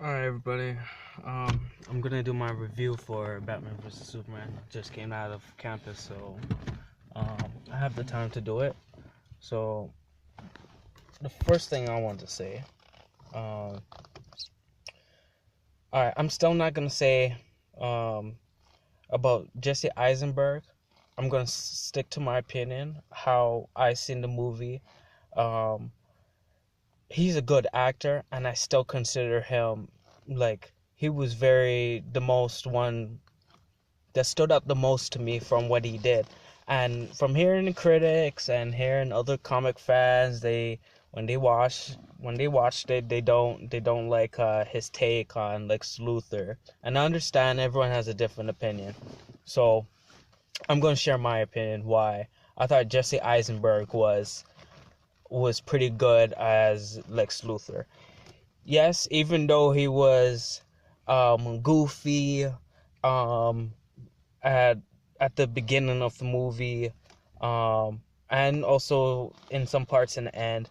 Alright, everybody. I'm gonna do my review for Batman vs Superman. Just came out of campus, so I have the time to do it. So the first thing I want to say, alright, I'm still not gonna say about Jesse Eisenberg. I'm gonna stick to my opinion, how I seen the movie. He's a good actor, and I still consider him he was the most one that stood up the most to me from what he did. And from hearing the critics and hearing other comic fans, when they watched it, they don't like his take on Lex Luthor. And I understand everyone has a different opinion, so I'm gonna share my opinion why I thought Jesse Eisenberg was pretty good as Lex Luthor. Yes, even though he was goofy at the beginning of the movie, and also in some parts in the end,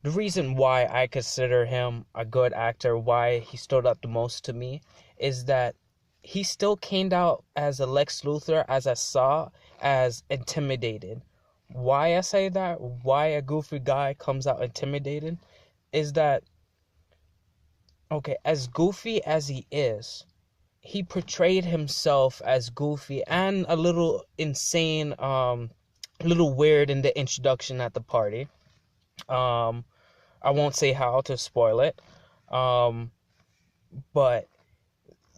the reason why I consider him a good actor, why he stood up the most to me, is that he still came out as a Lex Luthor, as I saw, as intimidated. Why I say that, why a goofy guy comes out intimidated, is that, okay, as goofy as he is, he portrayed himself as goofy and a little insane, a little weird in the introduction at the party. I won't say how to spoil it, but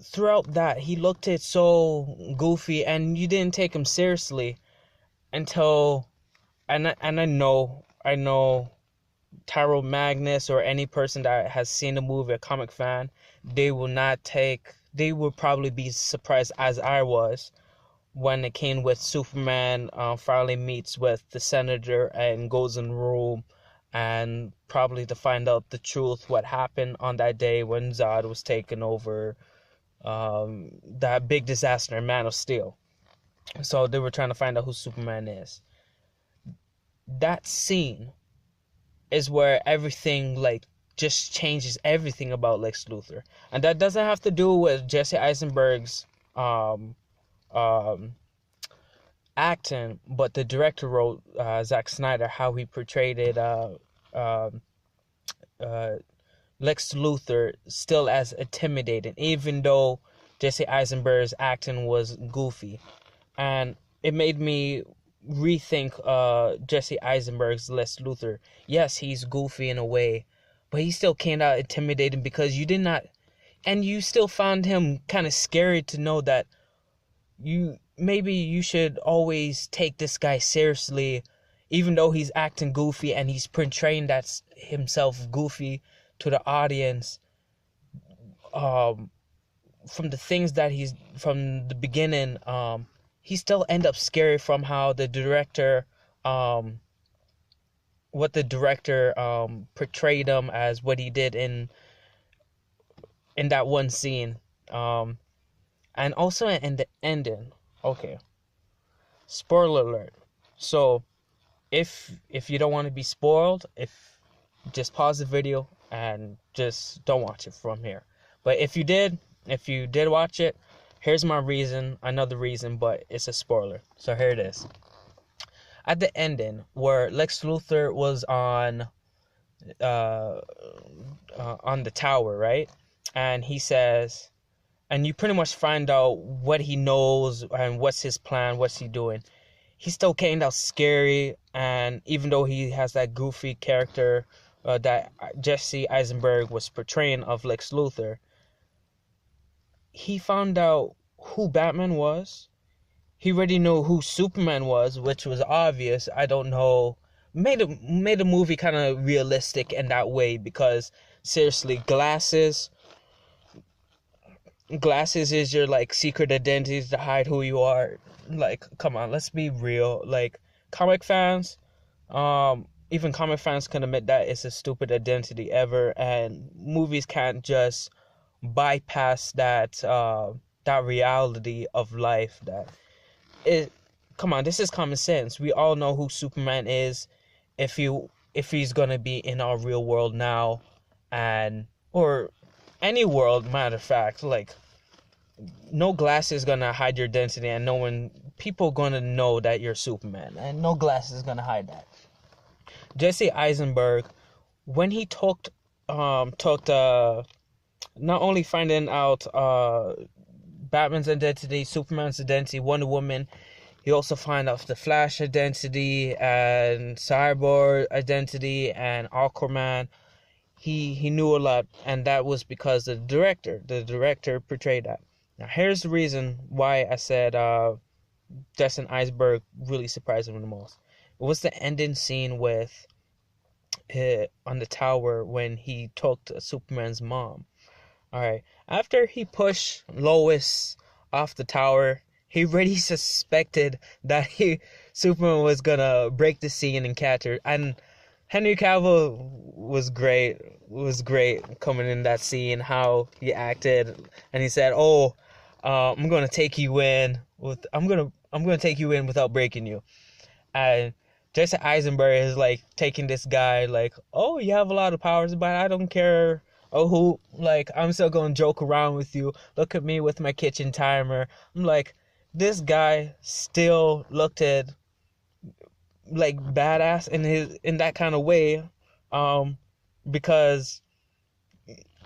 throughout that, he looked it so goofy, and you didn't take him seriously until, and I know Tyrell Magnus or any person that has seen the movie, a comic fan, they will probably be surprised, as I was, when it came with Superman finally meets with the senator and goes in the room, and probably to find out the truth, what happened on that day when Zod was taken over, that big disaster in Man of Steel. So they were trying to find out who Superman is. That scene is where everything just changes everything about Lex Luthor, and that doesn't have to do with Jesse Eisenberg's acting, but the director wrote, Zack Snyder, how he portrayed it, Lex Luthor still as intimidating, even though Jesse Eisenberg's acting was goofy, and it made me rethink Jesse Eisenberg's Lex Luthor. Yes, he's goofy in a way, but he still came out intimidating because you still found him kind of scary to know that maybe you should always take this guy seriously, even though he's acting goofy and he's portraying that himself goofy to the audience. From the things that he's from the beginning, he still end up scary from how the director, what the director portrayed him as, what he did in that one scene, and also in the ending. Okay, spoiler alert. So if you don't want to be spoiled, just pause the video and just don't watch it from here. But if you did watch it, here's my reason, another reason, but it's a spoiler. So here it is. At the ending, where Lex Luthor was on the tower, right? And he says, and you pretty much find out what he knows and what's his plan, what's he doing. He still came out scary, and even though he has that goofy character that Jesse Eisenberg was portraying of Lex Luthor, he found out who Batman was. He already knew who Superman was, which was obvious. I don't know. Made the movie kind of realistic in that way, because seriously, glasses is your secret identity to hide who you are. Come on, let's be real. Comic fans, even comic fans can admit that it's a stupid identity ever, and movies can't just bypass that reality of life. Come on, this is common sense. We all know who Superman is, if he's gonna be in our real world now, or any world, matter of fact, like, no glass is gonna hide your identity, and people gonna know that you're Superman, and no glass is gonna hide that. Jesse Eisenberg, when he talked not only finding out Batman's identity, Superman's identity, Wonder Woman, he also find out the Flash identity and Cyborg identity and Aquaman. He knew a lot, and that was because the director portrayed that. Now here's the reason why I said Jesse Eisenberg really surprised me the most. It was the ending scene with on the tower when he talked to Superman's mom. Alright, after he pushed Lois off the tower, he already suspected that Superman was gonna break the scene and catch her. And Henry Cavill was great coming in that scene, how he acted, and he said, "Oh, I'm gonna take you in I'm gonna take you in without breaking you." And Jesse Eisenberg is like taking this guy like, "Oh, you have a lot of powers, but I don't care. Oh, I'm still gonna joke around with you. Look at me with my kitchen timer." I'm like, this guy still looked at like badass in that kind of way, because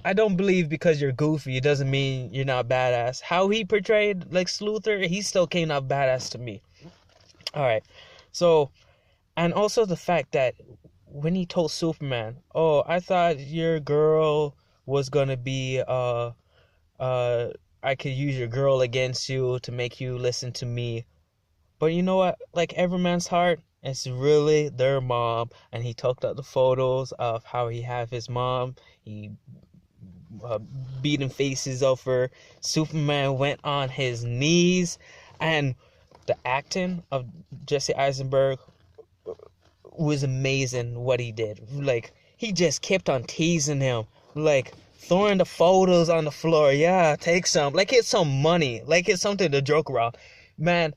I don't believe because you're goofy it doesn't mean you're not badass. How he portrayed Lex Luthor, he still came out badass to me. All right, so, and also the fact that when he told Superman, "Oh, I thought your girl was gonna be I could use your girl against you to make you listen to me. But you know what? Like every man's heart, it's really their mom." And he talked out the photos of how he have his mom. He beating faces of her. Superman went on his knees, and the acting of Jesse Eisenberg was amazing. What he did, like he just kept on teasing him, like throwing the photos on the floor. "Yeah, take some. Like it's some money. Like it's something to joke around. Man,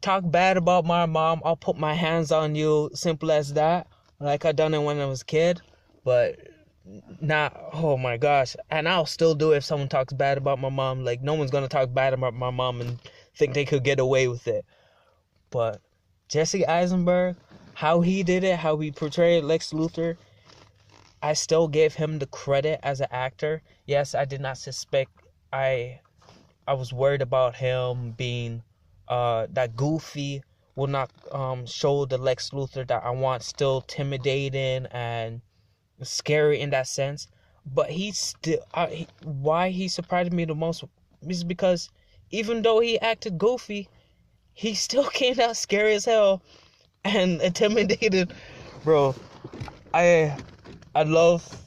talk bad about my mom, I'll put my hands on you. Simple as that. Like I done it when I was a kid, but not. Oh my gosh, and I'll still do it if someone talks bad about my mom. Like no one's gonna talk bad about my mom and think they could get away with it." But Jesse Eisenberg, how he did it, how he portrayed Lex Luthor, I still gave him the credit as an actor. Yes, I did not suspect. I was worried about him being that goofy, will not show the Lex Luthor that I want, still intimidating and scary in that sense. But he still, why he surprised me the most is because even though he acted goofy, he still came out scary as hell and intimidated. Bro, I love